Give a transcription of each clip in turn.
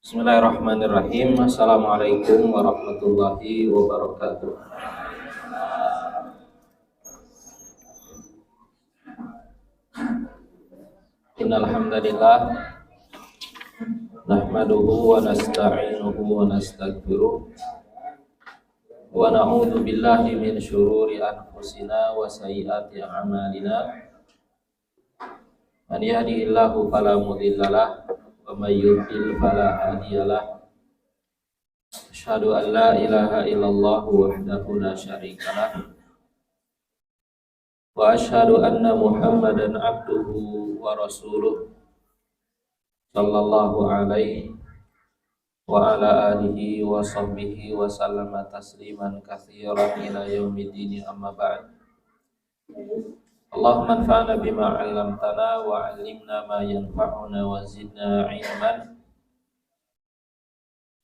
Bismillahirrahmanirrahim. Assalamualaikum warahmatullahi wabarakatuh. Innal hamdalillah nahmaduhu wa nasta'inuhu wa nastaghfiruh wa na'udzu billahi min syururi anfusina wa sayyiati a'malina. Man yahdihillahu fala mudhillalah wa may yudlil fala hadiyalah. Asyhadu an la ilaha illallah wahdahu la syarikalah wa asyhadu anna Muhammadan abduhu wa rasuluh sallallahu alaihi wa ala alihi wa sahbihi wa sallama tasliman katsiran ila yaumiddin, amma ba'd. Allahumma anfa'na bima 'allamtana wa 'allimna ma yanfa'una wa zidna 'ilman.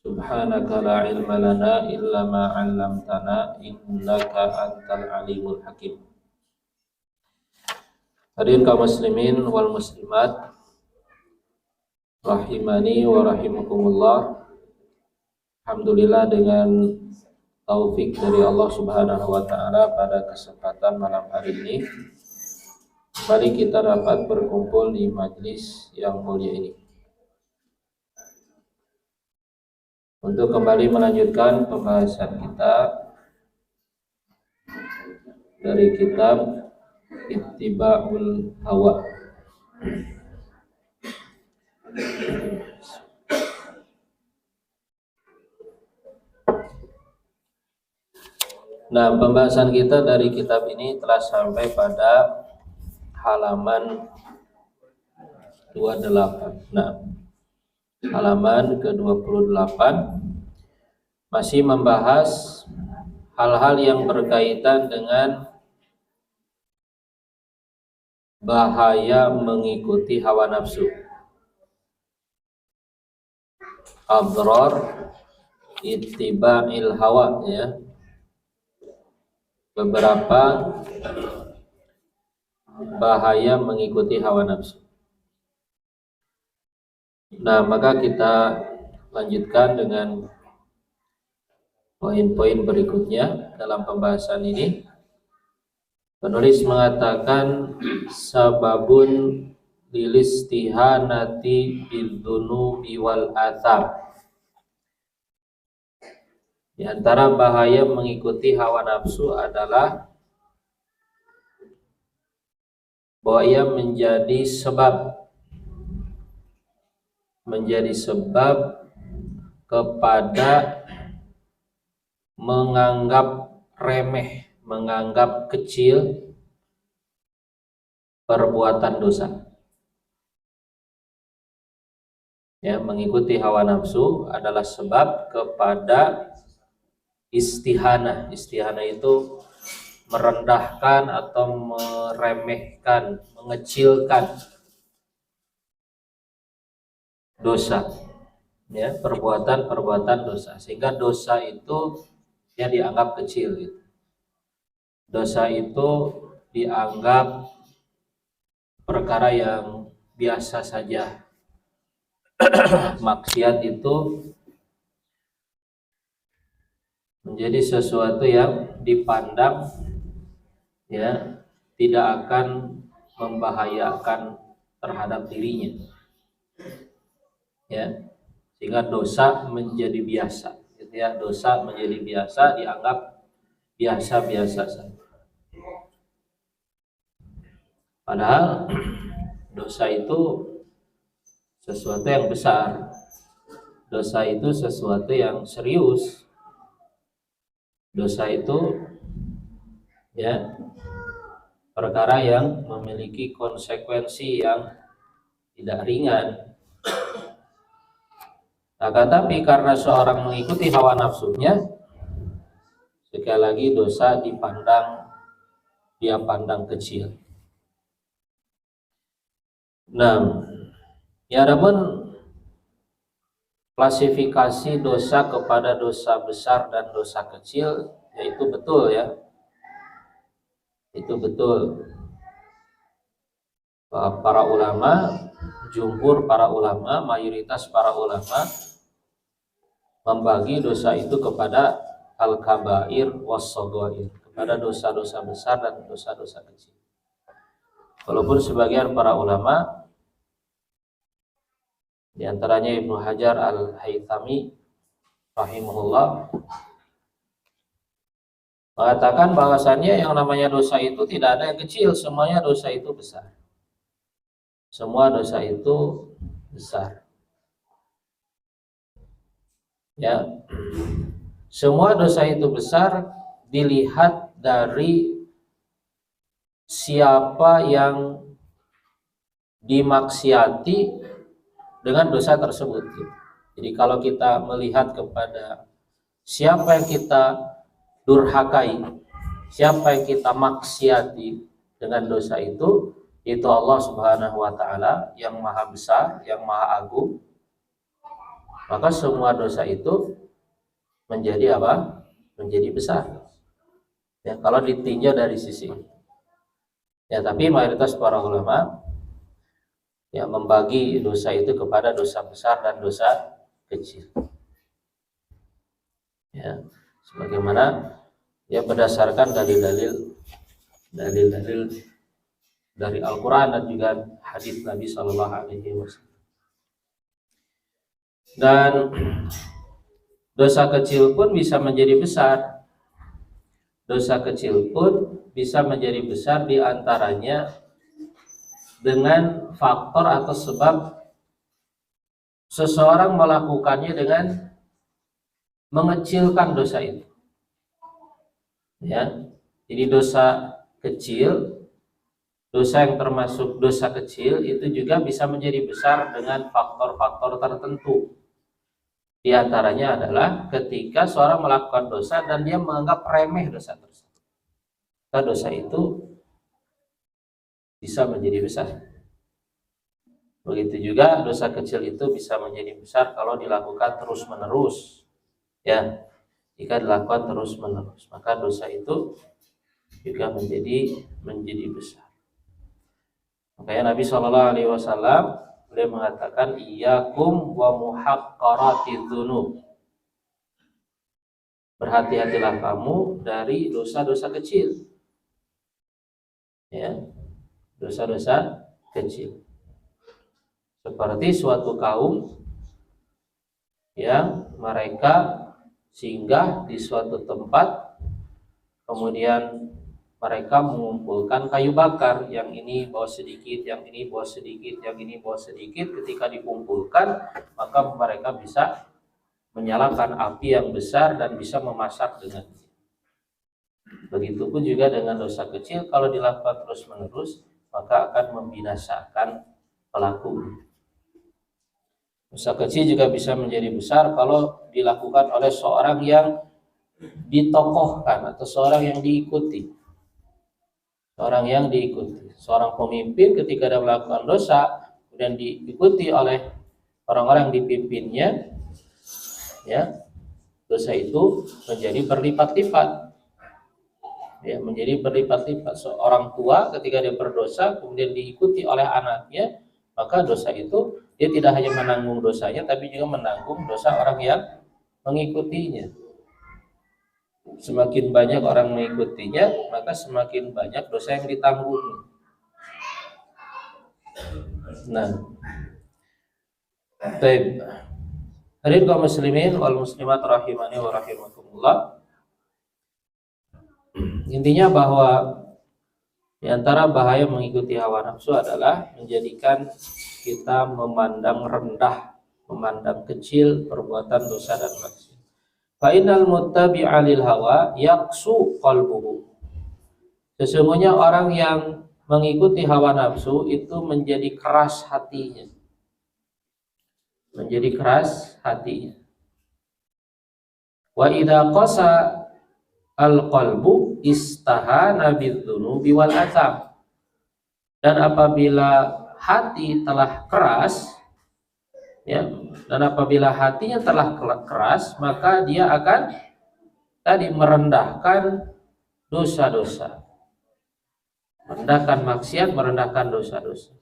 Subhanaka la 'ilma lana illa ma 'allamtana innaka antal alimul hakim. Hadirin kaum muslimin wal muslimat rahimani wa rahimakumullah. Alhamdulillah, dengan taufik dari Allah Subhanahu wa taala, pada kesempatan malam hari ini mari kita dapat berkumpul di majlis yang mulia ini untuk kembali melanjutkan pembahasan kita dari kitab Ittiba'ul Hawa. Nah, pembahasan kita dari kitab ini telah sampai pada halaman 28. Nah, halaman ke-28 masih membahas hal-hal yang berkaitan dengan bahaya mengikuti hawa nafsu. Adrar ittiba'il hawa, ya. Beberapa bahaya mengikuti hawa nafsu. Nah, maka kita lanjutkan dengan poin-poin berikutnya dalam pembahasan ini. Penulis mengatakan sababun lilistihanati bidzunubi wal atham. Di antara bahaya mengikuti hawa nafsu adalah bahwa ia menjadi sebab kepada menganggap remeh, menganggap kecil perbuatan dosa. Ya, mengikuti hawa nafsu adalah sebab kepada istihanah. Istihanah itu merendahkan atau meremehkan, mengecilkan dosa, ya, perbuatan dosa, sehingga dosa itu ya dianggap kecil gitu. Dosa itu dianggap perkara yang biasa saja. Maksiat itu menjadi sesuatu yang dipandang ya tidak akan membahayakan terhadap dirinya, ya, sehingga dosa menjadi biasa gitu, ya. Dosa menjadi biasa, dianggap biasa-biasa saja. Padahal dosa itu sesuatu yang besar. Dosa itu sesuatu yang serius. Dosa itu ya perkara yang memiliki konsekuensi yang tidak ringan. Nah, tetapi karena seorang mengikuti hawa nafsunya, sekali lagi dosa dia pandang kecil. Nah, ya, adapun klasifikasi dosa kepada dosa besar dan dosa kecil, yaitu betul, ya. Itu betul. Para ulama, jumhur para ulama, mayoritas para ulama membagi dosa itu kepada al-kabair was-shaghair, kepada dosa-dosa besar dan dosa-dosa kecil. Walaupun sebagian para ulama, di antaranya Ibnu Hajar Al-Haythami rahimahullah, mengatakan bahwasannya yang namanya dosa itu tidak ada yang kecil, semuanya dosa itu besar. Semua dosa itu besar. Ya. Semua dosa itu besar dilihat dari siapa yang dimaksiati dengan dosa tersebut. Jadi kalau kita melihat kepada siapa yang kita durhakai, siapa yang kita maksiati dengan dosa itu Allah Subhanahu wa taala yang maha besar, yang maha agung, maka semua dosa itu menjadi apa? Menjadi besar. Ya, kalau ditinjau dari sisi itu. Ya, tapi mayoritas para ulama ya membagi dosa itu kepada dosa besar dan dosa kecil. Ya, sebagaimana ya berdasarkan dalil-dalil dari Al-Qur'an dan juga hadis Nabi Shallallahu alaihi wasallam. Dan dosa kecil pun bisa menjadi besar. Dosa kecil pun bisa menjadi besar, diantaranya dengan faktor atau sebab seseorang melakukannya dengan mengecilkan dosa itu. Ya, jadi dosa kecil, dosa yang termasuk dosa kecil itu juga bisa menjadi besar dengan faktor-faktor tertentu. Di antaranya adalah ketika seorang melakukan dosa dan dia menganggap remeh dosa tersebut, maka dosa itu bisa menjadi besar. Begitu juga dosa kecil itu bisa menjadi besar kalau dilakukan terus-menerus. Ya, jika dilakukan terus-menerus, maka dosa itu juga menjadi besar. Makanya Nabi Shallallahu alaihi wasallam beliau mengatakan iyyakum wa muhaqqaratiz dzunub. Berhati-hatilah kamu dari dosa-dosa kecil. Ya, dosa-dosa kecil. Seperti suatu kaum yang mereka singgah di suatu tempat, kemudian mereka mengumpulkan kayu bakar, yang ini bawa sedikit, yang ini bawa sedikit, yang ini bawa sedikit. Ketika dikumpulkan, maka mereka bisa menyalakan api yang besar dan bisa memasak dengannya. Begitupun juga dengan dosa kecil, kalau dilakukan terus-menerus, maka akan membinasakan pelaku. Dosa kecil juga bisa menjadi besar kalau dilakukan oleh seorang yang ditokohkan atau seorang yang diikuti. Seorang yang diikuti, seorang pemimpin ketika dia melakukan dosa kemudian diikuti oleh orang-orang yang dipimpinnya, ya, dosa itu menjadi berlipat-lipat. Ya, menjadi berlipat-lipat. Seorang tua ketika dia berdosa kemudian diikuti oleh anaknya, maka dosa itu dia tidak hanya menanggung dosanya tapi juga menanggung dosa orang yang mengikutinya. Semakin banyak orang mengikutinya, maka semakin banyak dosa yang ditanggung. Nah, baik. Hadirin kaum muslimin wal muslimat rahimani wa rahimakumullah. Intinya bahwa di antara bahaya mengikuti hawa nafsu adalah menjadikan kita memandang rendah, memandang kecil perbuatan dosa dan maksiat. Fa innal muttabi'a lil hawa yaqsu qalbuhu. Sesungguhnya orang yang mengikuti hawa nafsu itu menjadi keras hatinya. Menjadi keras hatinya. Wa idza qasa al-qalbu istahana bidzunubi wal atham. Dan apabila hati telah keras, ya, dan apabila hatinya telah keras, maka dia akan tadi merendahkan dosa-dosa, merendahkan maksiat, merendahkan dosa-dosa.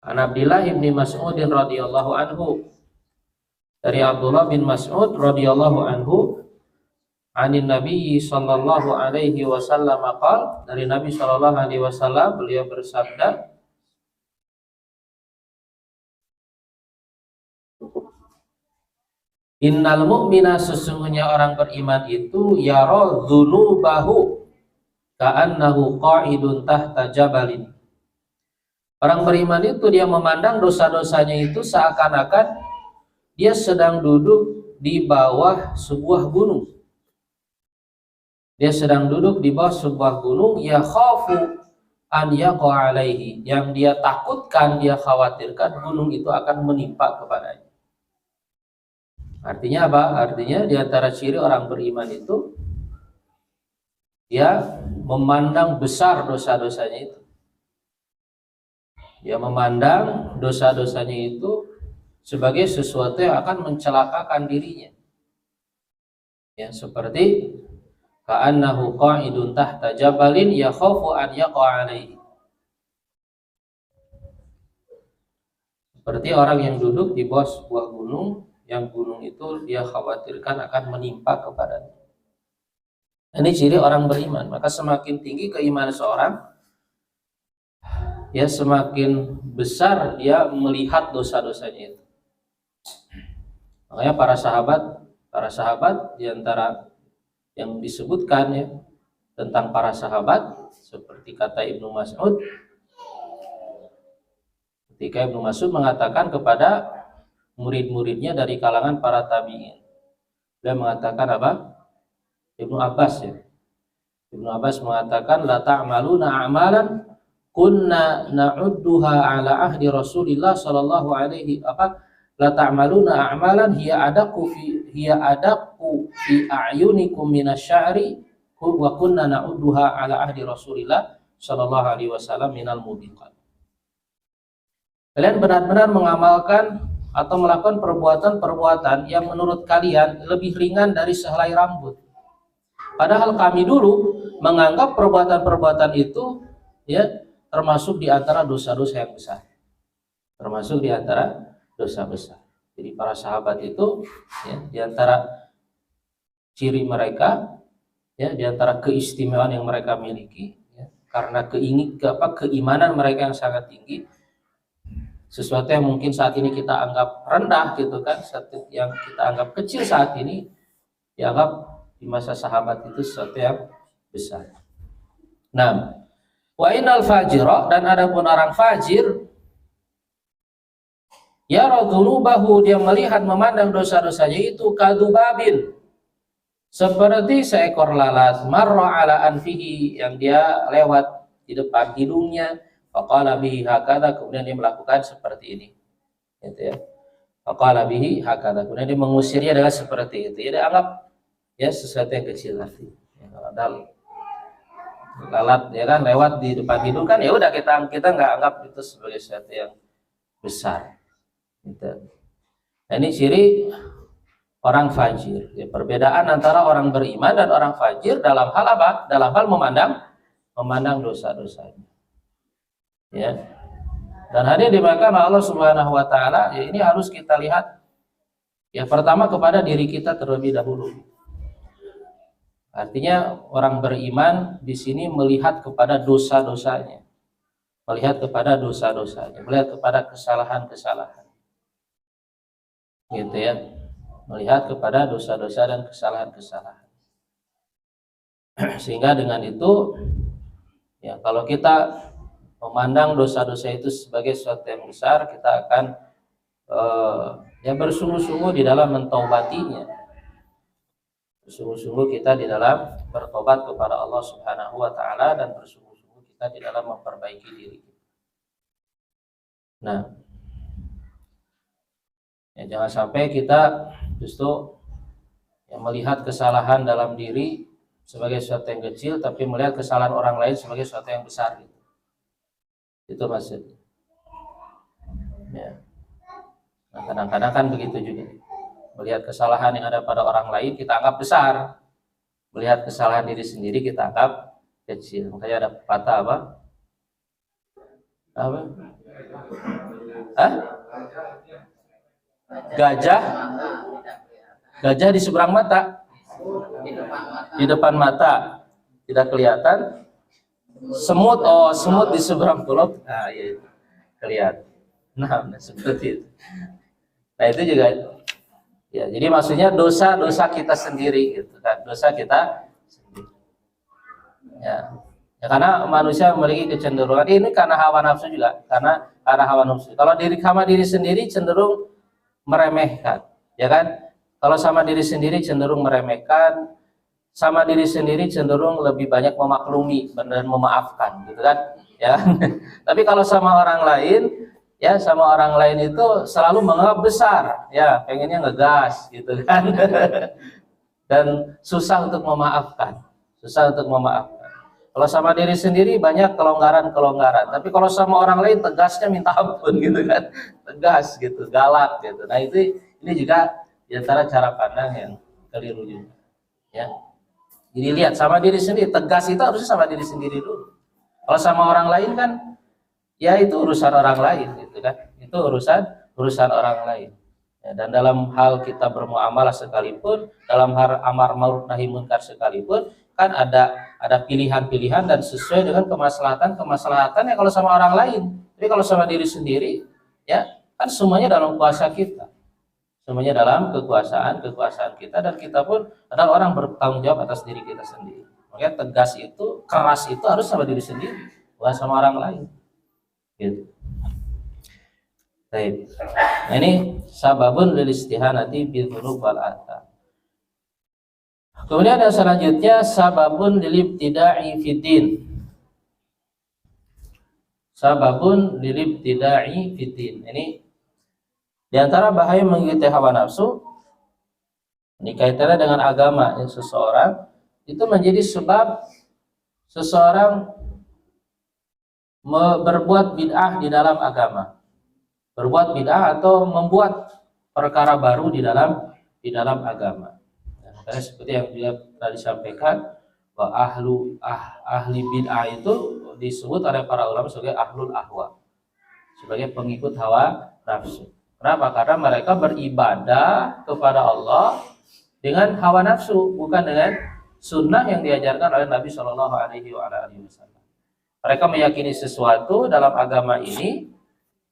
An Abdillah ibni Mas'ud radhiyallahu anhu, dari Abdullah bin Mas'ud radhiyallahu anhu anin Nabi sallallahu alaihi wasallam qala, dari Nabi sallallahu alaihi wasallam beliau bersabda, innal mu'mina, sesungguhnya orang beriman itu yara dzunubahu ka'annahu qa'idun tahta jabalin. Orang beriman itu dia memandang dosa-dosanya itu seakan-akan dia sedang duduk di bawah sebuah gunung. Dia sedang duduk di bawah sebuah gunung, ya khafu an yaqa alaihi, yang dia takutkan, dia khawatirkan gunung itu akan menimpa kepadanya. Artinya apa? Artinya di antara ciri orang beriman itu dia memandang besar dosa-dosanya itu. Dia memandang dosa-dosanya itu sebagai sesuatu yang akan mencelakakan dirinya. Ya, seperti ka'annahu qa'idun tahta jabalin yakhafu an yaqa alaihi. Seperti orang yang duduk di bawah sebuah gunung, yang gunung itu dia khawatirkan akan menimpa kepadanya. Ini ciri orang beriman. Maka semakin tinggi keimanan seorang, ya semakin besar dia melihat dosa-dosanya itu. Makanya para sahabat di antara yang disebutkan ya tentang para sahabat, seperti kata Ibnu Mas'ud, ketika Ibnu Mas'ud mengatakan kepada murid-muridnya dari kalangan para tabi'in, dia mengatakan apa? Ibnu Abbas ya. Ibnu Abbas mengatakan la ta'maluna a'malan kunna na'udduha ala ahdi Rasulillah sallallahu alaihi la ta'maluna a'malan hiya adaqu fi a'yunikum minasy'ari wa kunna na'udduha ala ahdi Rasulillah sallallahu alaihi wasallam minal mubiqat. Kalian benar-benar mengamalkan atau melakukan perbuatan-perbuatan yang menurut kalian lebih ringan dari sehelai rambut. Padahal kami dulu menganggap perbuatan-perbuatan itu ya termasuk di antara dosa-dosa yang besar. Termasuk di antara dosa besar. Jadi para sahabat itu ya, di antara ciri mereka ya, di antara keistimewaan yang mereka miliki ya, karena keimanan mereka yang sangat tinggi, sesuatu yang mungkin saat ini kita anggap rendah gitu kan, sesuatu yang kita anggap kecil saat ini dianggap di masa sahabat itu sesuatu yang besar. Nah, wa innal fajira, dan adapun orang fajir, ya radzunubahu, dia melihat memandang dosa-dosanya itu kadubabin, seperti seekor lalat, marra ala anfihi, yang dia lewat di depan hidungnya, faqala bihi hakadha, kemudian dia melakukan seperti ini gitu ya. Faqala bihi hakadha, kemudian dia mengusirnya dengan seperti itu. Dia anggap ya sesuatu yang kecil nanti. Ya, kalau lalat ya kan lewat di depan hidung kan ya udah kita nggak anggap itu sebagai sesuatu yang besar. Gitu. Nah, ini ciri orang fajir. Ya, perbedaan antara orang beriman dan orang fajir dalam hal apa? Dalam hal memandang dosa-dosanya. Ya. Dan hadir dimakan Allah Subhanahu wa taala, ya ini harus kita lihat ya pertama kepada diri kita terlebih dahulu. Artinya orang beriman di sini melihat kepada dosa-dosanya. Melihat kepada dosa-dosanya, melihat kepada kesalahan-kesalahan. Gitu ya. Melihat kepada dosa-dosa dan kesalahan-kesalahan. Sehingga dengan itu ya kalau kita memandang dosa-dosa itu sebagai sesuatu yang besar, kita akan ya bersungguh-sungguh di dalam mentaubatinya. Bersungguh-sungguh kita di dalam bertobat kepada Allah Subhanahu wa taala, dan bersungguh-sungguh kita di dalam memperbaiki diri kita. Nah, ya jangan sampai kita justru yang melihat kesalahan dalam diri sebagai sesuatu yang kecil, tapi melihat kesalahan orang lain sebagai sesuatu yang besar gitu. Itu maksudnya. Ya. Nah, kadang-kadang kan begitu juga. Melihat kesalahan yang ada pada orang lain kita anggap besar, melihat kesalahan diri sendiri kita anggap kecil. Makanya ada pepatah apa? Hah? Gajah, gajah di seberang mata, di depan mata tidak kelihatan. Semut, semut di seberang mulut, nah ya kelihatan. Nah, seperti itu. Nah itu juga, ya. Jadi maksudnya dosa kita sendiri, gitu kan? Dosa kita sendiri. Ya, karena manusia memiliki kecenderungan ini karena hawa nafsu juga, karena hawa nafsu. Kalau sama diri sendiri cenderung meremehkan, ya kan? Kalau sama diri sendiri cenderung meremehkan. Sama diri sendiri cenderung lebih banyak memaklumi dan memaafkan, gitu kan, ya. Tapi kalau sama orang lain, ya sama orang lain itu selalu menganggap besar, ya, pengennya ngegas, gitu kan. Dan susah untuk memaafkan, Kalau sama diri sendiri banyak kelonggaran, tapi kalau sama orang lain tegasnya minta ampun, gitu kan, tegas, gitu, galak, gitu. Nah ini juga diantara cara pandang yang keliru juga, ya. Jadi lihat, sama diri sendiri, tegas itu harusnya sama diri sendiri dulu. Kalau sama orang lain kan, ya itu urusan orang lain, gitu kan. Itu urusan orang lain. Ya, dan dalam hal kita bermuamalah sekalipun, dalam hal amar ma'ruf nahi munkar sekalipun, kan ada pilihan-pilihan dan sesuai dengan kemaslahatan ya kalau sama orang lain. Tapi kalau sama diri sendiri, ya kan semuanya dalam kuasa kita. Semuanya dalam kekuasaan kita, dan kita pun adalah orang bertanggung jawab atas diri kita sendiri. Makanya tegas itu, keras itu harus sama diri sendiri, bukan sama orang lain. Gitu. Baik. Nah ini sababun lil istihanati bil dzunub wal atham. Kemudian yang selanjutnya sababun lil ibtida'i fiddin. Sababun lil ibtida'i fiddin. Ini di antara bahaya mengikuti hawa nafsu, ini kaitannya dengan agama, ya, seseorang itu menjadi sebab seseorang berbuat bid'ah di dalam agama, berbuat bid'ah atau membuat perkara baru di dalam agama. Nah, makanya seperti yang juga telah disampaikan, bahwa ahli bid'ah itu disebut oleh para ulama sebagai ahlul ahwa, sebagai pengikut hawa nafsu. Kenapa? Karena mereka beribadah kepada Allah dengan hawa nafsu, bukan dengan sunnah yang diajarkan oleh Nabi Shallallahu Alaihi Wasallam. Mereka meyakini sesuatu dalam agama ini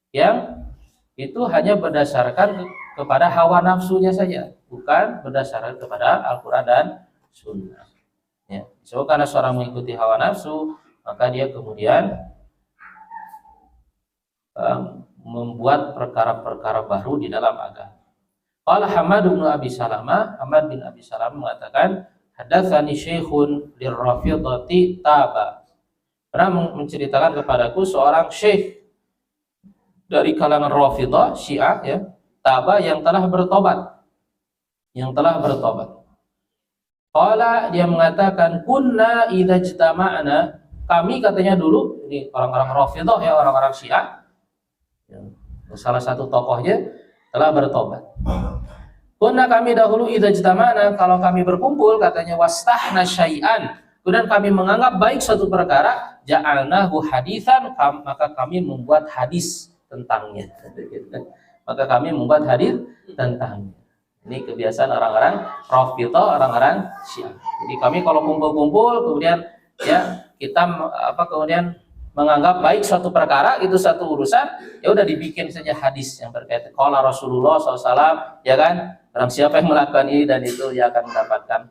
yang itu hanya berdasarkan kepada hawa nafsunya saja, bukan berdasarkan kepada Al-Quran dan Sunnah. Ya. So karena seorang mengikuti hawa nafsu, maka dia kemudian membuat perkara-perkara baru di dalam agama. Qala Hamad bin Abi Salamah, Hamad bin Abi Salamah mengatakan, hadatsani syekhun lirrafidati taba. Pernah menceritakan kepadaku seorang syekh dari kalangan Rafidah, Syiah, ya, taba, yang telah bertobat. Qala, dia mengatakan, kunna idza ijtama'na, kami katanya dulu, ini orang-orang Rafidah, ya, orang-orang Syiah. Salah satu tokohnya telah bertobat. Kunna, kami dahulu idza ijtama'na, kalau kami berkumpul katanya, wastahna syai'an, kemudian kami menganggap baik suatu perkara, ja'alnahu haditsan, maka kami membuat hadis tentangnya. Maka kami membuat hadis tentangnya. Ini kebiasaan orang-orang Rafidah, orang-orang Syiah. Jadi kami kalau kumpul-kumpul, kemudian ya kita kemudian menganggap baik suatu perkara, itu satu urusan, ya udah dibikin saja hadis yang berkaitan. Qala Rasulullah SAW, ya kan, barang siapa yang melakukan ini dan itu, dia akan mendapatkan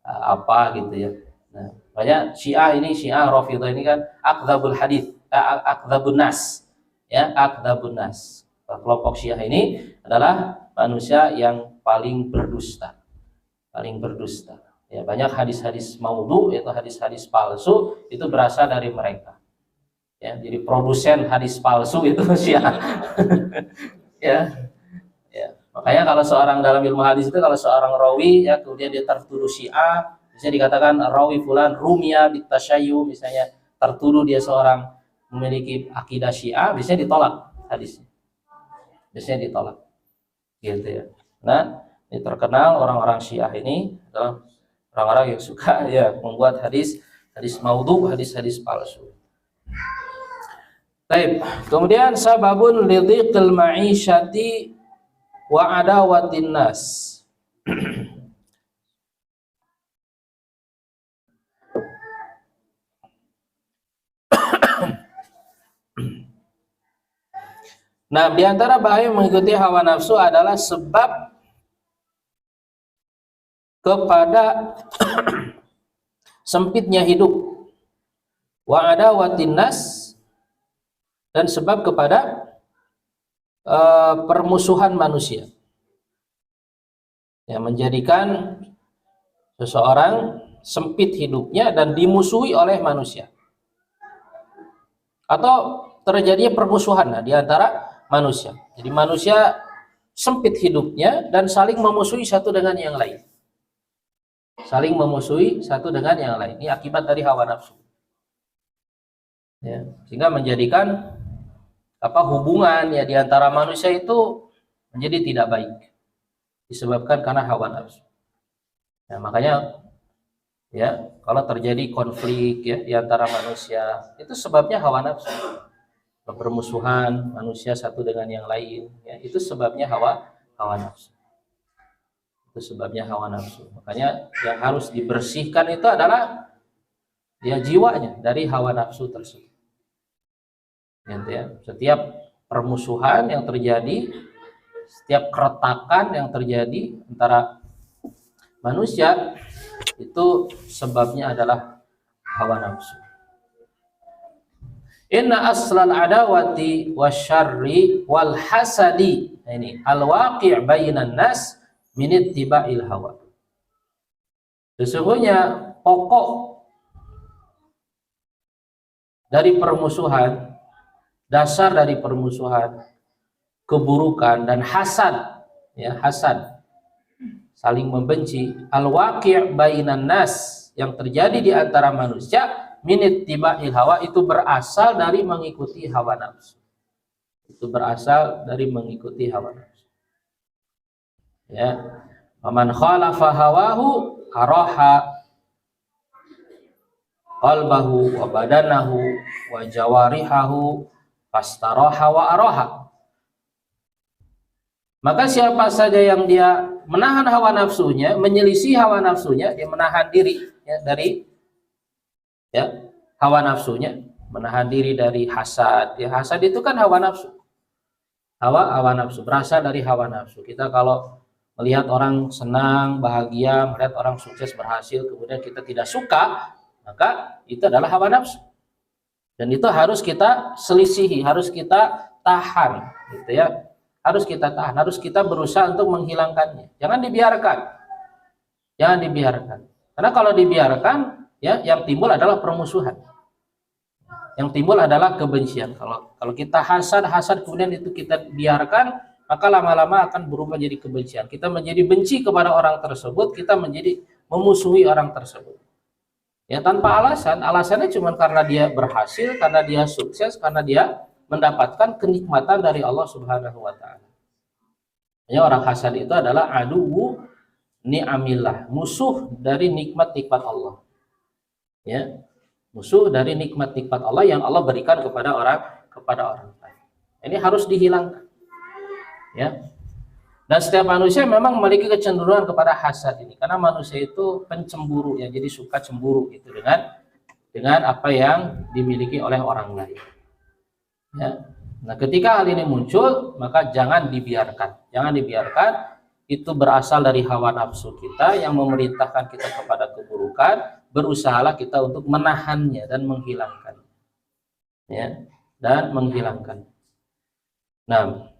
apa gitu ya. Nah, banyak Syiah Rafidah ini kan akdzabul hadis, akdzabun nas, ya, akdzabun nas. Kelompok Syiah ini adalah manusia yang paling berdusta, Ya, banyak hadis-hadis maudhu, yaitu hadis-hadis palsu, itu berasal dari mereka. Ya, jadi produsen hadis palsu itu Syiah. ya. Makanya kalau seorang dalam ilmu hadis itu, kalau seorang rawi, ya, kemudian dia tertuduh Syiah, bisa dikatakan rawi fulan rumia bitasyayu, misalnya tertuduh dia seorang memiliki akidah Syiah, biasanya ditolak hadisnya. Gitu ya. Nah, ini terkenal orang-orang Syiah ini adalah orang-orang yang suka, ya, membuat hadis maudhu, hadis palsu. Baik, kemudian sababun lidhiqil ma'isyati wa adawatin nas. Nah, di antara bahaya mengikuti hawa nafsu adalah sebab kepada sempitnya hidup, wa adawatin nas, dan sebab kepada permusuhan manusia, yang menjadikan seseorang sempit hidupnya dan dimusuhi oleh manusia, atau terjadinya permusuhan di antara manusia. Jadi manusia sempit hidupnya dan saling memusuhi satu dengan yang lain. Saling memusuhi satu dengan yang lain. Ini akibat dari hawa nafsu. Ya, sehingga menjadikan hubungan ya di antara manusia itu menjadi tidak baik. Disebabkan karena hawa nafsu. Nah, makanya ya, kalau terjadi konflik ya di antara manusia, itu sebabnya hawa nafsu. Permusuhan manusia satu dengan yang lain ya, itu sebabnya hawa nafsu. Itu sebabnya hawa nafsu. Makanya yang harus dibersihkan itu adalah ya jiwanya dari hawa nafsu tersebut. Ya, setiap permusuhan yang terjadi, setiap keretakan yang terjadi antara manusia itu sebabnya adalah hawa nafsu. Inna aslal adawati wasyarri wal hasadi, ini al-waqi' bainan nas min ittiba'il hawa. Sesungguhnya pokok dari permusuhan, dasar dari permusuhan, keburukan dan hasad, ya hasad, saling membenci, al-waqi' bainan nas, yang terjadi di antara manusia min ittiba'il hawa, itu berasal dari mengikuti hawa nafsu. Itu berasal dari mengikuti hawa nafsu. Ya, man khalafa hawahu araha qalbahu wa badanahu wa jawarihahu fastaraha wa araha. Maka siapa saja yang dia menahan hawa nafsunya, menyelisih hawa nafsunya, dia menahan diri ya dari ya hawa nafsunya, menahan diri dari hasad. Ya, hasad itu kan hawa nafsu. Hawa nafsu berasal dari hawa nafsu. Kita kalau melihat orang senang, bahagia, melihat orang sukses, berhasil, kemudian kita tidak suka, maka itu adalah hawa nafsu. Dan itu harus kita selisihi, harus kita tahan, gitu ya. Harus kita tahan, harus kita berusaha untuk menghilangkannya. Jangan dibiarkan. Jangan dibiarkan. Karena kalau dibiarkan, ya, yang timbul adalah permusuhan. Yang timbul adalah kebencian. Kalau kita hasad kemudian itu kita biarkan, maka lama-lama akan berubah jadi kebencian. Kita menjadi benci kepada orang tersebut, kita menjadi memusuhi orang tersebut. Ya, tanpa alasan. Alasannya cuma karena dia berhasil, karena dia sukses, karena dia mendapatkan kenikmatan dari Allah Subhanahu wa taala. Ya, orang hasad itu adalah aduwu ni'amillah, musuh dari nikmat-nikmat Allah. Ya, musuh dari nikmat-nikmat Allah yang Allah berikan kepada orang lain. Ini harus dihilangkan. Ya. Dan setiap manusia memang memiliki kecenderungan kepada hasad ini, karena manusia itu pencemburu ya, jadi suka cemburu itu dengan apa yang dimiliki oleh orang lain. Ya. Nah, ketika hal ini muncul, maka jangan dibiarkan. Jangan dibiarkan. Itu berasal dari hawa nafsu kita yang memerintahkan kita kepada keburukan. Berusahalah kita untuk menahannya dan menghilangkan, ya, dan menghilangkan. Nah,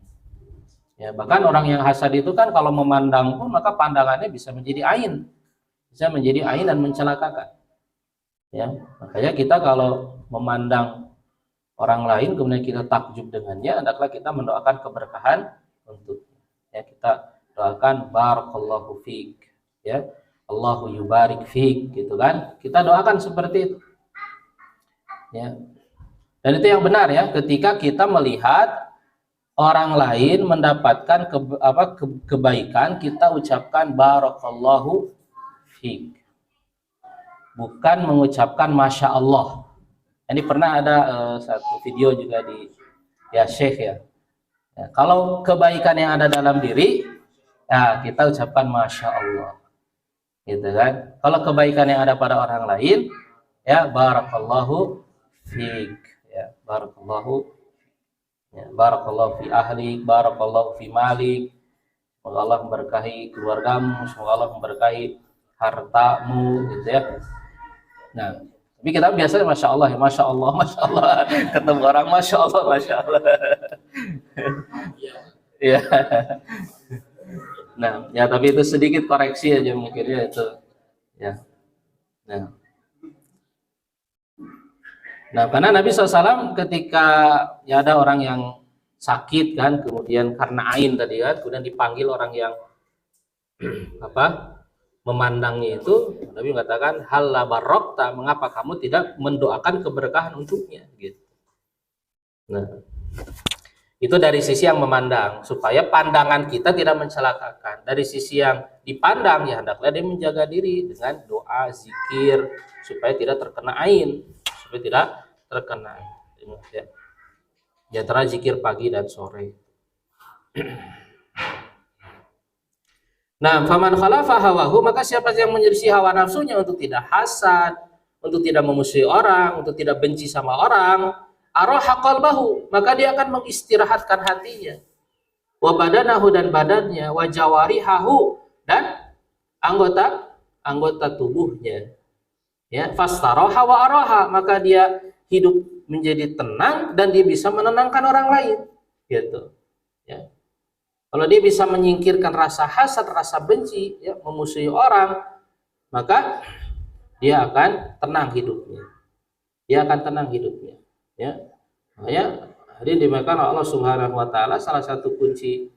ya, bahkan orang yang hasad itu kan kalau memandang pun maka pandangannya bisa menjadi ain, dan mencelakakan. Ya, makanya kita kalau memandang orang lain kemudian kita takjub dengannya, hendaklah kita mendoakan keberkahan untuknya. Ya, kita doakan barakallahu fiik, ya. Allahu yubarik fiik, gitu kan, kita doakan seperti itu ya. Dan itu yang benar ya, ketika kita melihat orang lain mendapatkan kebaikan, kita ucapkan barakallahu fiik, bukan mengucapkan masya Allah. Ini pernah ada satu video juga di ya Syekh ya, Ya, kalau kebaikan yang ada dalam diri, ya kita ucapkan Masya Allah, gitu kan. Kalau kebaikan yang ada pada orang lain, ya barakallahu fiik, ya barakallahu fi ahlik, barakallahu fi malik. Semoga Allah memberkahi keluargamu, semoga Allah memberkahi hartamu, gitu ya. Nah, tapi kita biasanya Masya Allah, ya Masya Allah, Masya Allah, ketemu orang Masya Allah, Masya Allah. Ya. Nah, ya tapi itu sedikit koreksi aja mungkin ya itu. Ya. Nah, karena Nabi SAW ketika ya ada orang yang sakit kan, kemudian karena ain tadi kan, kemudian dipanggil orang yang memandangnya itu, Nabi mengatakan hal la barokta, mengapa kamu tidak mendoakan keberkahan untuknya gitu. Nah, itu dari sisi yang memandang, supaya pandangan kita tidak mencelakakan. Dari sisi yang dipandang, ya hendaklah dia menjaga diri dengan doa, zikir, supaya tidak terkena ain, supaya tidak terkena ya. Di antara zikir pagi dan sore. Nah, faman khalafa hawahu, maka siapa yang menyelisih hawa nafsunya untuk tidak hasad, untuk tidak memusuhi orang, untuk tidak benci sama orang, araha qalbahu, maka dia akan mengistirahatkan hatinya, wa badanahu, dan badannya, wa jawarihahu, dan anggota tubuhnya, ya fastaroha wa araha, maka dia hidup menjadi tenang dan dia bisa menenangkan orang lain, gitu ya. Kalau dia bisa menyingkirkan rasa hasad, rasa benci, ya, memusuhi orang, maka dia akan tenang hidupnya. Dia akan tenang hidupnya. Ya, makanya hadirin dimakan Allah Subhanahu Wa Taala, salah satu kunci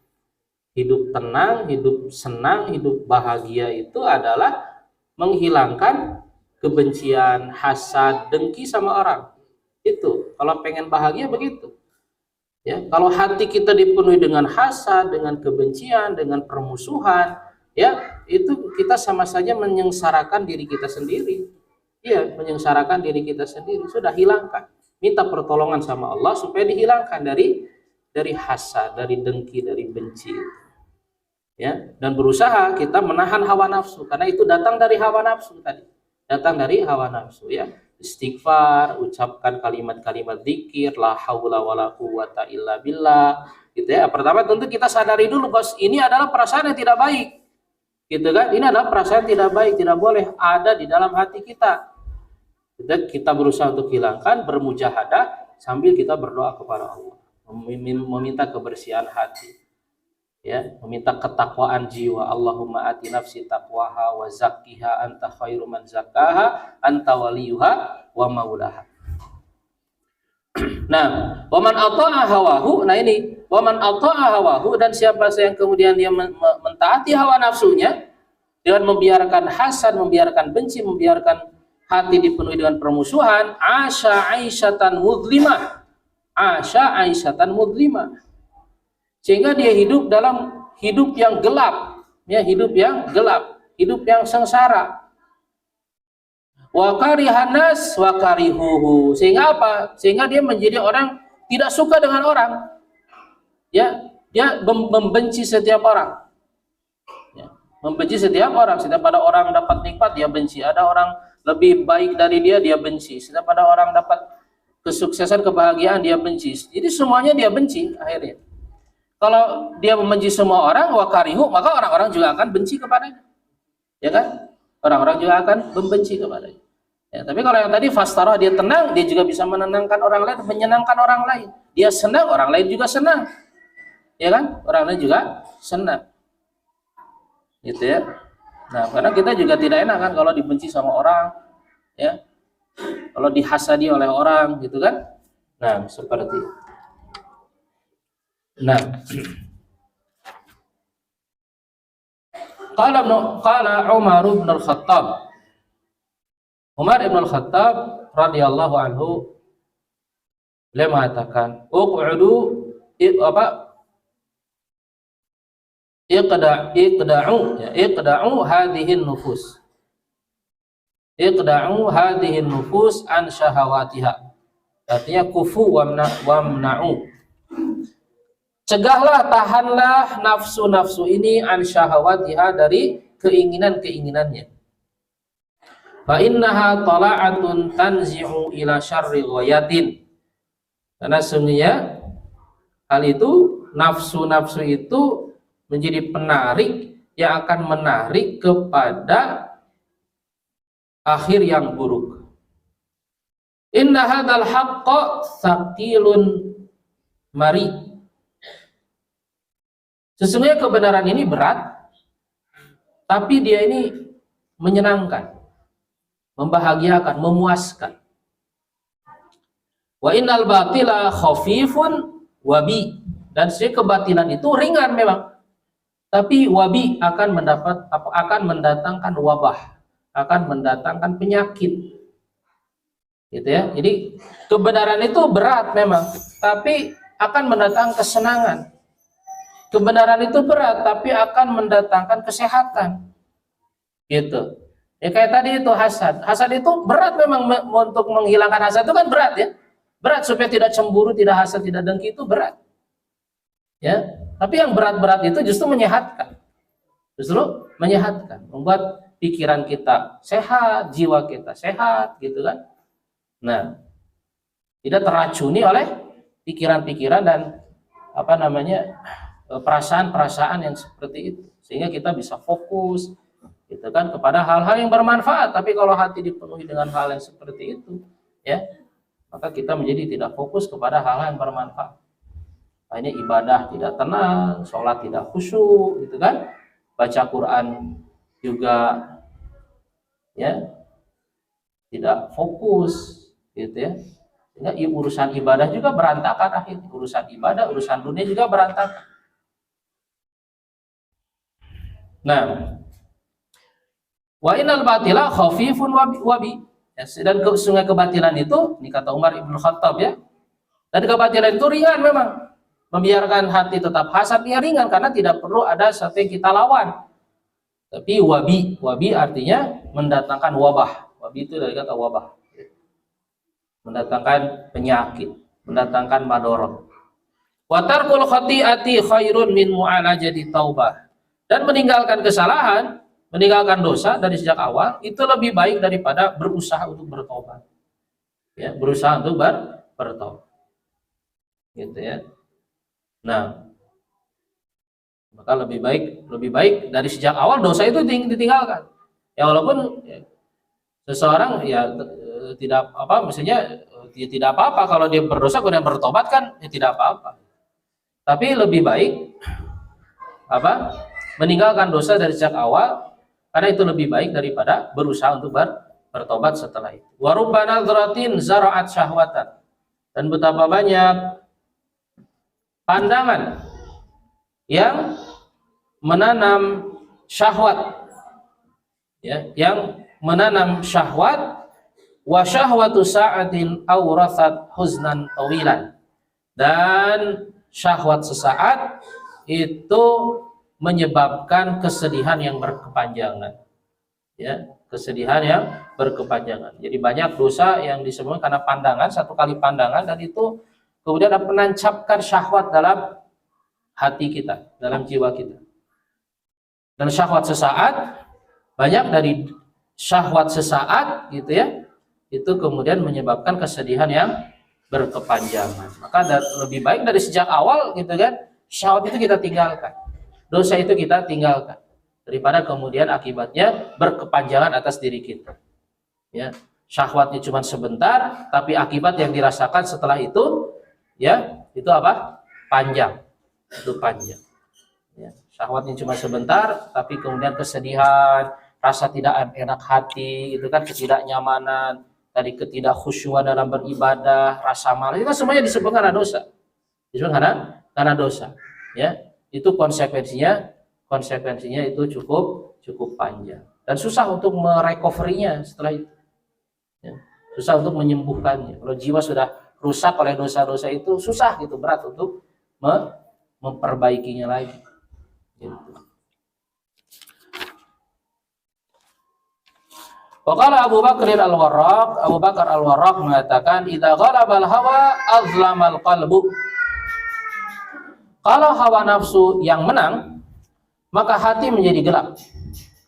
hidup tenang, hidup senang, hidup bahagia itu adalah menghilangkan kebencian, hasad, dengki sama orang. Itu kalau pengen bahagia begitu. Ya, kalau hati kita dipenuhi dengan hasad, dengan kebencian, dengan permusuhan, ya itu kita sama saja menyengsarakan diri kita sendiri. Iya, menyengsarakan diri kita sendiri. Sudah hilangkan. Minta pertolongan sama Allah supaya dihilangkan dari hasad, dari dengki, dari benci. Ya, dan berusaha kita menahan hawa nafsu, karena itu datang dari hawa nafsu tadi. Datang dari hawa nafsu, ya. Istighfar, ucapkan kalimat-kalimat zikir, la haula wala quwata illa billah, gitu ya. Pertama tentu kita sadari dulu bahwa ini adalah perasaan yang tidak baik, gitu kan. Ini adalah perasaan yang tidak baik, tidak boleh ada di dalam hati kita. Kita berusaha untuk hilangkan, bermujahadah sambil kita berdoa kepada Allah, meminta kebersihan hati, ya, meminta ketakwaan jiwa. Allahumma ati nafsi taqwaha wa zakkiha anta khairu man zakkaha anta waliyuha wa maulaha. Nah, waman ata'a hawahu, nah ini waman ata'a hawahu, dan siapa yang kemudian dia mentaati hawa nafsunya dengan membiarkan hasad, membiarkan benci, membiarkan hati dipenuhi dengan permusuhan, asya aisyatan mudlimah, sehingga dia hidup dalam hidup yang gelap, ya, hidup yang sengsara. Wa karihanas wa karihuhu, sehingga apa? Sehingga dia menjadi orang tidak suka dengan orang, ya, dia membenci setiap orang, ya, membenci setiap orang. Setiap ada orang dapat nikmat dia benci, ada orang lebih baik dari dia benci, setiap ada orang dapat kesuksesan, kebahagiaan dia benci. Jadi semuanya dia benci akhirnya. Kalau dia membenci semua orang, wakarihu, maka orang-orang juga akan benci kepadanya, ya kan? Orang-orang juga akan membenci kepadanya. Ya, tapi kalau yang tadi fastarah, dia tenang, dia juga bisa menenangkan orang lain, menyenangkan orang lain. Dia senang, orang lain juga senang, ya kan? Orang lain juga senang, gitu ya. Nah, karena kita juga tidak enak kan kalau dibenci sama orang, ya, kalau dihasadi oleh orang, gitu kan. Nah, seperti itu. Nah, qala Umar bin Al-Khattab, Umar bin Al-Khattab radhiyallahu anhu, beliau mengatakan, uq'udu iqda'u hadhihi nufus. Iqda'u hadhihi nufus an syahawatiha. Artinya kufu wamna'u. Cegahlah, tahanlah nafsu-nafsu ini an syahawatiha, dari keinginan-keinginannya. Fa innaha tala'atun tanzi'u ila syarri ghayatin. Karena sesungguhnya hal itu, nafsu-nafsu itu menjadi penarik yang akan menarik kepada akhir yang buruk. Inna hadzal haqqa tsaqilun mari. Sesungguhnya kebenaran ini berat, tapi dia ini menyenangkan, membahagiakan, memuaskan. Wa innal batila khafifun wabi, dan kebatilan itu ringan memang, tapi wabi akan mendatangkan wabah, akan mendatangkan penyakit, gitu ya. Jadi kebenaran itu berat memang, tapi akan mendatangkan kesenangan. Kebenaran itu berat, tapi akan mendatangkan kesehatan, gitu. Ya kayak tadi itu hasad. Hasad itu berat memang, untuk menghilangkan hasad itu kan berat ya. Berat supaya tidak cemburu, tidak hasad, tidak dengki, itu berat. Ya, tapi yang berat-berat itu justru menyehatkan. Justru menyehatkan, membuat pikiran kita sehat, jiwa kita sehat, gitu kan. Nah, tidak teracuni oleh pikiran-pikiran dan perasaan-perasaan yang seperti itu, sehingga kita bisa fokus, gitu kan, kepada hal-hal yang bermanfaat. Tapi kalau hati dipenuhi dengan hal yang seperti itu, ya, maka kita menjadi tidak fokus kepada hal-hal yang bermanfaat. Akhirnya ibadah tidak tenang, sholat tidak khusyuk, gitu kan, baca Quran juga ya tidak fokus, gitu ya. Sehingga urusan ibadah juga berantakan, akhirnya urusan ibadah, urusan dunia juga berantakan. Nah, wa innal batila khafifun wabi. Ya, dan sesungguhnya kebatilan itu, ini kata Umar Ibn Khattab ya, dan kebatilan itu ringan memang. Membiarkan hati tetap hasad ya ringan, karena tidak perlu ada sesuatu yang kita lawan. Tapi wabi artinya mendatangkan wabah. Wabi itu dari kata wabah, mendatangkan penyakit, mendatangkan madorot. Wa tarkul khati'ati khairun min mu'alajati taubah. Dan meninggalkan kesalahan, meninggalkan dosa dari sejak awal itu lebih baik daripada berusaha untuk bertobat. Ya, berusaha untuk bertobat. Gitu ya. Nah, maka lebih baik dari sejak awal dosa itu ditinggalkan. Ya walaupun seseorang ya tidak maksudnya ya tidak apa-apa kalau dia berdosa kemudian bertobat, kan ya tidak apa-apa. Tapi lebih baik meninggalkan dosa dari sejak awal, karena itu lebih baik daripada berusaha untuk bertobat setelah itu. Wa rubbana dzaratin zara'at syahwatan, dan betapa banyak pandangan yang menanam syahwat, ya, yang menanam syahwat. Wa syahwatu sa'atin awrathat huznan tawilan, dan syahwat sesaat itu menyebabkan kesedihan yang berkepanjangan, ya, kesedihan yang berkepanjangan. Jadi banyak dosa yang disebabkan karena pandangan, satu kali pandangan, dan itu kemudian menancapkan syahwat dalam hati kita, dalam jiwa kita. Dan syahwat sesaat, banyak dari syahwat sesaat, gitu ya, itu kemudian menyebabkan kesedihan yang berkepanjangan. Maka lebih baik dari sejak awal, gitu kan, syahwat itu kita tinggalkan, dosa itu kita tinggalkan, daripada kemudian akibatnya berkepanjangan atas diri kita. Ya, syahwatnya cuma sebentar, tapi akibat yang dirasakan setelah itu, ya, itu panjang. Itu panjang. Ya, syahwatnya cuma sebentar, tapi kemudian kesedihan, rasa tidak enak hati, itu kan, ketidaknyamanan, tadi ketidakkhusyuan dalam beribadah, rasa malas, itu kan semuanya disebabkan karena dosa. Disebabkan karena dosa. Ya, itu konsekuensinya itu cukup panjang, dan susah untuk merecovery-nya setelah itu. Ya, susah untuk menyembuhkannya. Kalau jiwa sudah rusak oleh dosa-dosa itu, susah gitu, berat untuk memperbaikinya lagi. Gitu. Waqala Abu Bakar Al-Warraq mengatakan, idza ghalabal hawa azlamal qalbu. Kalau hawa nafsu yang menang, maka hati menjadi gelap.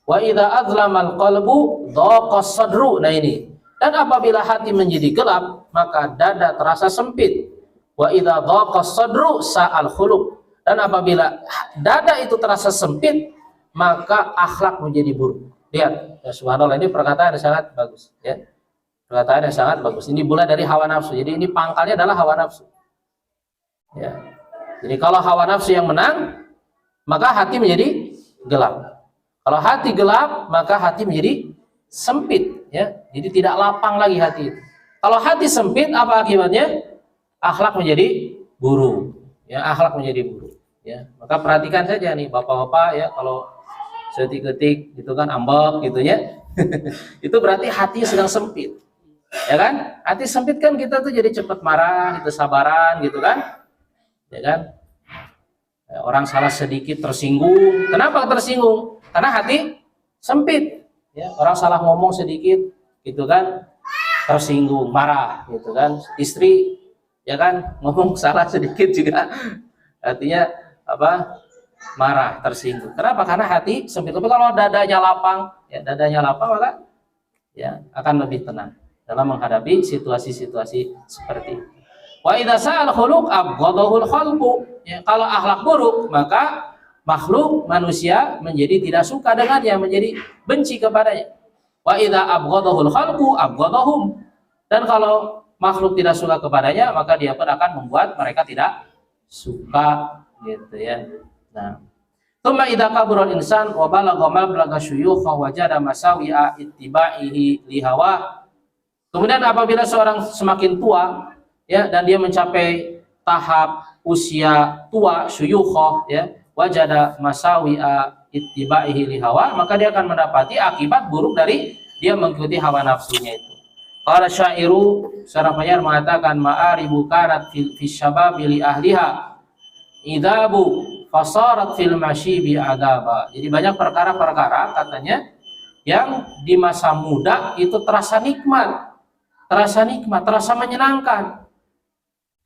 Wa idza azlamal qalbu dhaqas sadru. Nah ini. Dan apabila hati menjadi gelap, maka dada terasa sempit. Wa idza dhaqas sadru sa'al khuluq. Dan apabila dada itu terasa sempit, maka akhlak menjadi buruk. Lihat, ya subhanallah, ini perkataan yang sangat bagus, ya. Perkataan yang sangat bagus. Ini mulai dari hawa nafsu. Jadi ini pangkalnya adalah hawa nafsu. Ya. Jadi kalau hawa nafsu yang menang, maka hati menjadi gelap. Kalau hati gelap, maka hati menjadi sempit, ya. Jadi tidak lapang lagi hati itu. Kalau hati sempit, apa akibatnya? Akhlak menjadi buruk. Ya, akhlak menjadi buruk. Ya, maka perhatikan saja nih bapak-bapak, ya, kalau setik-ketik gitu kan ambek gitu ya. Itu berarti hati sedang sempit. Ya kan? Hati sempit kan kita tuh jadi cepat marah, gitu, sabaran gitu kan? Ya kan? Ya, orang salah sedikit tersinggung. Kenapa tersinggung? Karena hati sempit. Ya, orang salah ngomong sedikit gitu kan, tersinggung, marah gitu kan. Istri ya kan ngomong salah sedikit juga artinya apa? Marah, tersinggung. Kenapa? Karena hati sempit. Tapi kalau dadanya lapang, ya dadanya lapang, maka ya akan lebih tenang dalam menghadapi situasi-situasi seperti itu. Wa idza sa'al khuluq abghadahul khalqu. Ya, kalau akhlak buruk, maka makhluk manusia menjadi tidak suka dengannya, menjadi benci kepadanya. Wa idza abghadahul khalqu abghadahum. Dan kalau makhluk tidak suka kepadanya, maka dia pun akan membuat mereka tidak suka, gitu ya. Nah, tsumma idza kabura al-insan wa balagha mablagha syuyukha wajada masawi'a ittiba'ihi li hawa. Kemudian apabila seorang semakin tua, ya, dan dia mencapai tahap usia tua, syuyukha, ya, wajada masawi'a ittiba'ihi li hawa, maka dia akan mendapati akibat buruk dari dia mengikuti hawa nafsunya itu. Qala syairu, seorang penyair mengatakan ma'aribu kanat fi syababi li ahliha idabu fasarat fil masyibi adaba. Jadi banyak perkara-perkara katanya yang di masa muda itu terasa nikmat, terasa menyenangkan.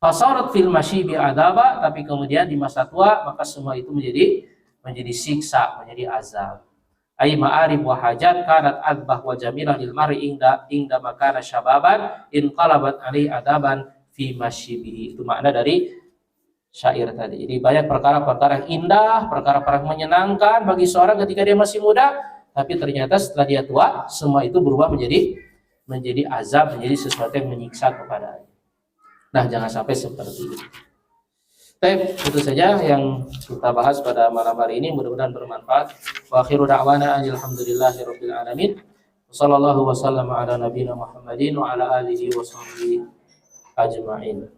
Fasarat fil masyibi adaba, tapi kemudian di masa tua maka semua itu menjadi siksa, menjadi azab. Ai ma'arif wa hajat kanat adbah wa jamilah lil mar'i inda makana syababan in qalabat alai adaban fi masyibihi. Itu makna dari syair tadi. Jadi banyak perkara-perkara yang indah, perkara-perkara yang menyenangkan bagi seorang ketika dia masih muda, tapi ternyata setelah dia tua semua itu berubah menjadi azab, menjadi sesuatu yang menyiksa kepadanya. Nah, jangan sampai seperti itu. Baik, itu saja yang kita bahas pada malam hari ini, mudah-mudahan bermanfaat. Wa akhiru da'wana alhamdulillahirabbil alamin. Wassallallahu wasallam ala nabiyina Muhammadin wa ala alihi wa sahbihi ajma'in.